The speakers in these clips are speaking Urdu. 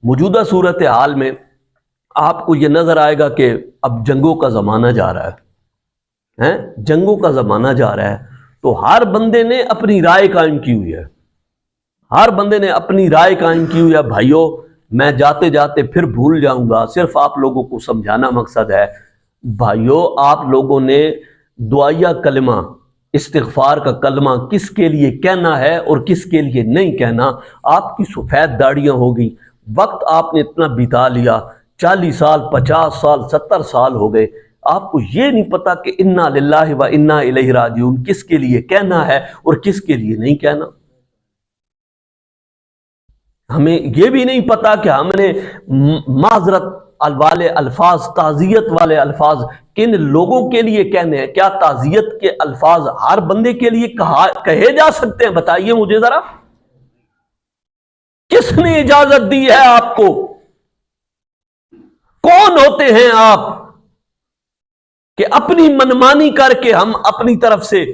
موجودہ صورت حال میں آپ کو یہ نظر آئے گا کہ اب جنگوں کا زمانہ جا رہا ہے، جنگوں کا زمانہ جا رہا ہے، تو ہر بندے نے اپنی رائے قائم کی ہوئی ہے، ہر بندے نے اپنی رائے قائم کی ہوئی ہے۔ بھائیو، میں جاتے جاتے پھر بھول جاؤں گا، صرف آپ لوگوں کو سمجھانا مقصد ہے۔ بھائیو، آپ لوگوں نے دعائیہ کلمہ، استغفار کا کلمہ کس کے لیے کہنا ہے اور کس کے لیے نہیں کہنا، آپ کی سفید داڑیاں ہو گئی، وقت آپ نے اتنا بتا لیا، 40 سال 50 سال 70 سال ہو گئے، آپ کو یہ نہیں پتا کہ انا للہ و انا الیہ راجعون کس کے لیے کہنا ہے اور کس کے لیے نہیں کہنا۔ ہمیں یہ بھی نہیں پتا کہ ہم نے معذرت والے الفاظ، تعزیت والے الفاظ کن لوگوں کے لیے کہنے ہیں۔ کیا تعزیت کے الفاظ ہر بندے کے لیے کہے جا سکتے ہیں؟ بتائیے مجھے ذرا، کس نے اجازت دی ہے آپ کو؟ کون ہوتے ہیں آپ کہ اپنی منمانی کر کے ہم اپنی طرف سے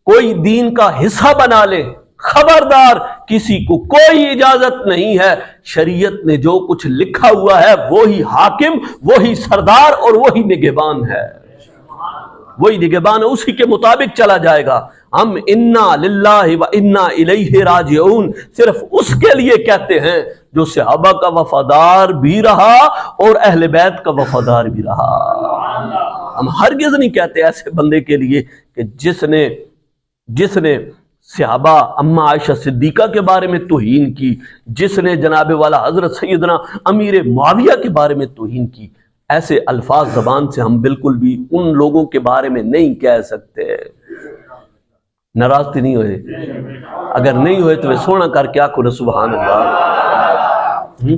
کوئی دین کا حصہ بنا لیں؟ خبردار، کسی کو کوئی اجازت نہیں ہے۔ شریعت نے جو کچھ لکھا ہوا ہے وہی حاکم، وہی سردار اور وہی نگہبان ہے، وہی نگہبان ہے، اسی کے مطابق چلا جائے گا۔ ہم انا للہ و انا الیہ راجعون صرف اس کے لیے کہتے ہیں جو صحابہ کا وفادار بھی رہا اور اہل بیت کا وفادار بھی رہا۔ ہم ہرگز نہیں کہتے ایسے بندے کے لیے کہ جس نے صحابہ اما عائشہ صدیقہ کے بارے میں توہین کی، جس نے جناب والا حضرت سیدنا امیر معاویہ کے بارے میں توہین کی، ایسے الفاظ زبان سے ہم بالکل بھی ان لوگوں کے بارے میں نہیں کہہ سکتے۔ ناراض تو نہیں ہوئے؟ اگر نہیں ہوئے تو سونا کر کیا کھو سبحان اللہ۔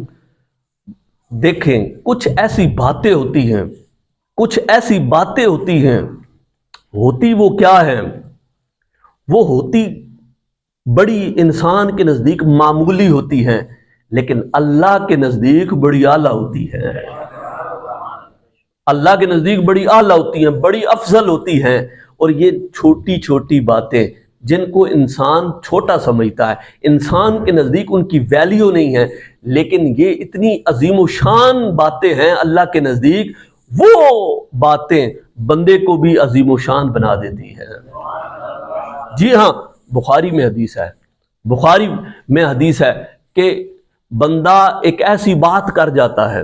دیکھیں، کچھ ایسی باتیں ہوتی ہیں، ہوتی وہ کیا ہیں؟ وہ ہوتی بڑی انسان کے نزدیک معمولی ہوتی ہیں، لیکن اللہ کے نزدیک بڑی اعلیٰ ہوتی ہے۔ اللہ کے نزدیک بڑی اعلیٰ ہوتی ہیں، بڑی افضل ہوتی ہیں۔ اور یہ چھوٹی چھوٹی باتیں جن کو انسان چھوٹا سمجھتا ہے، انسان کے نزدیک ان کی ویلیو نہیں ہے، لیکن یہ اتنی عظیم و شان باتیں ہیں اللہ کے نزدیک، وہ باتیں بندے کو بھی عظیم و شان بنا دیتی ہیں۔ جی ہاں، بخاری میں حدیث ہے کہ بندہ ایک ایسی بات کر جاتا ہے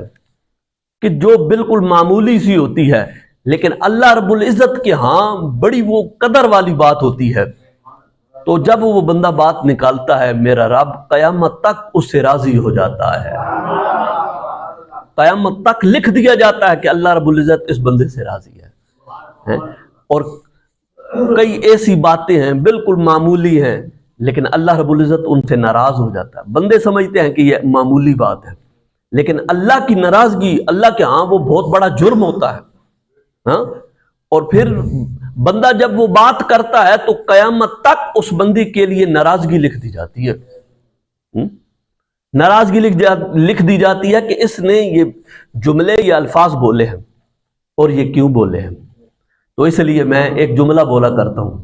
کہ جو بالکل معمولی سی ہوتی ہے، لیکن اللہ رب العزت کے ہاں بڑی وہ قدر والی بات ہوتی ہے، تو جب وہ بندہ بات نکالتا ہے، میرا رب قیامت تک اس سے راضی ہو جاتا ہے، قیامت تک لکھ دیا جاتا ہے کہ اللہ رب العزت اس بندے سے راضی ہے۔ اور کئی ایسی باتیں ہیں بالکل معمولی ہیں، لیکن اللہ رب العزت ان سے ناراض ہو جاتا ہے۔ بندے سمجھتے ہیں کہ یہ معمولی بات ہے، لیکن اللہ کی ناراضگی اللہ کے ہاں وہ بہت بڑا جرم ہوتا ہے۔ اور پھر بندہ جب وہ بات کرتا ہے تو قیامت تک اس بندے کے لیے ناراضگی لکھ دی جاتی ہے، ناراضگی لکھ دی جاتی ہے کہ اس نے یہ جملے یا الفاظ بولے ہیں اور یہ کیوں بولے ہیں۔ تو اس لیے میں ایک جملہ بولا کرتا ہوں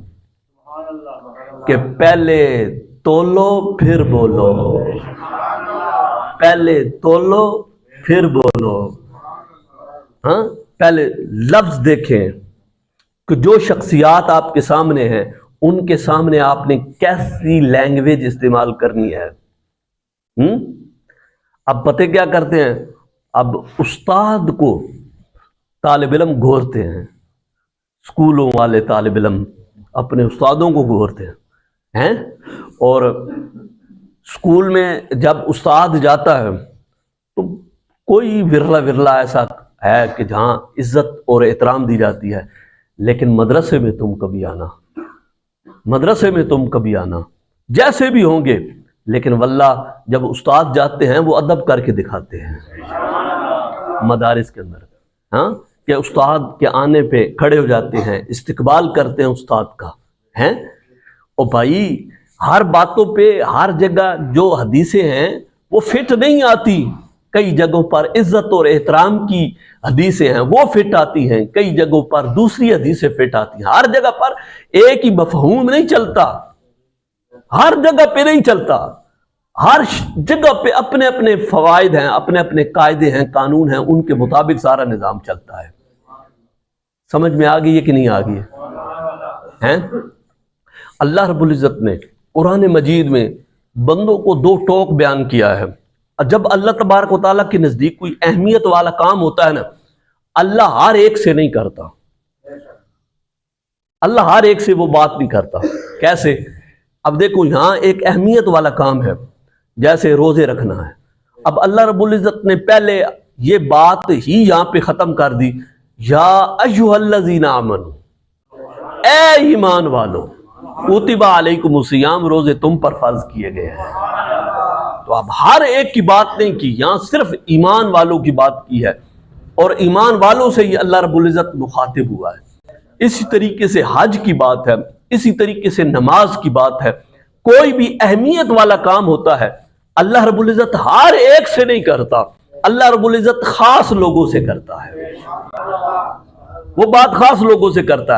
کہ پہلے تولو پھر بولو، پہلے تولو پھر بولو۔ پہلے لفظ دیکھیں کہ جو شخصیات آپ کے سامنے ہیں ان کے سامنے آپ نے کیسی لینگویج استعمال کرنی ہے۔ اب پتہ کیا کرتے ہیں؟ اب استاد کو طالب علم گھورتے ہیں، اسکولوں والے طالب علم اپنے استادوں کو گھورتے ہیں، اور اسکول میں جب استاد جاتا ہے تو کوئی ورلا ایسا ہے کہ جہاں عزت اور احترام دی جاتی ہے، لیکن مدرسے میں تم کبھی آنا جیسے بھی ہوں گے، لیکن واللہ جب استاد جاتے ہیں وہ ادب کر کے دکھاتے ہیں مدارس کے اندر، کہ استاد کے آنے پہ کھڑے ہو جاتے ہیں، استقبال کرتے ہیں استاد کا، اور بھائی ہر باتوں پہ ہر جگہ جو حدیثیں ہیں وہ فٹ نہیں آتی، کئی جگہوں پر عزت اور احترام کی حدیثیں ہیں وہ فٹ آتی ہیں، کئی جگہوں پر دوسری حدیثیں فٹ آتی ہیں، ہر جگہ پر ایک ہی مفہوم نہیں چلتا، ہر جگہ پہ نہیں چلتا۔ ہر جگہ پہ اپنے اپنے فوائد ہیں، اپنے اپنے قاعدے ہیں، قانون ہیں، ان کے مطابق سارا نظام چلتا ہے۔ سمجھ میں آ گئی ہے کہ نہیں آ گئی ہے؟ اللہ رب العزت نے قرآن مجید میں بندوں کو دو ٹوک بیان کیا ہے۔ جب اللہ تبارک و تعالیٰ کے نزدیک کوئی اہمیت والا کام ہوتا ہے نا، اللہ ہر ایک سے نہیں کرتا، اللہ ہر ایک سے وہ بات نہیں کرتا۔ کیسے؟ اب دیکھو یہاں ایک اہمیت والا کام ہے، جیسے روزے رکھنا ہے۔ اب اللہ رب العزت نے پہلے یہ بات ہی یہاں پہ ختم کر دی، یا ایھا الذین آمنوا، اے ایمان والو، کتب علیکم الصیام، روزے تم پر فرض کیے گئے ہیں۔ تو اب ہر ایک کی بات نہیں کی، یہاں صرف ایمان والوں کی بات کی ہے، اور ایمان والوں سے یہ اللہ رب العزت مخاطب ہوا ہے۔ اسی طریقے سے حج کی بات ہے، اسی طریقے سے نماز کی بات ہے۔ کوئی بھی اہمیت والا کام ہوتا ہے، اللہ رب العزت ہر ایک سے نہیں کرتا، اللہ رب العزت خاص لوگوں سے کرتا ہے، وہ بات خاص لوگوں سے کرتا ہے۔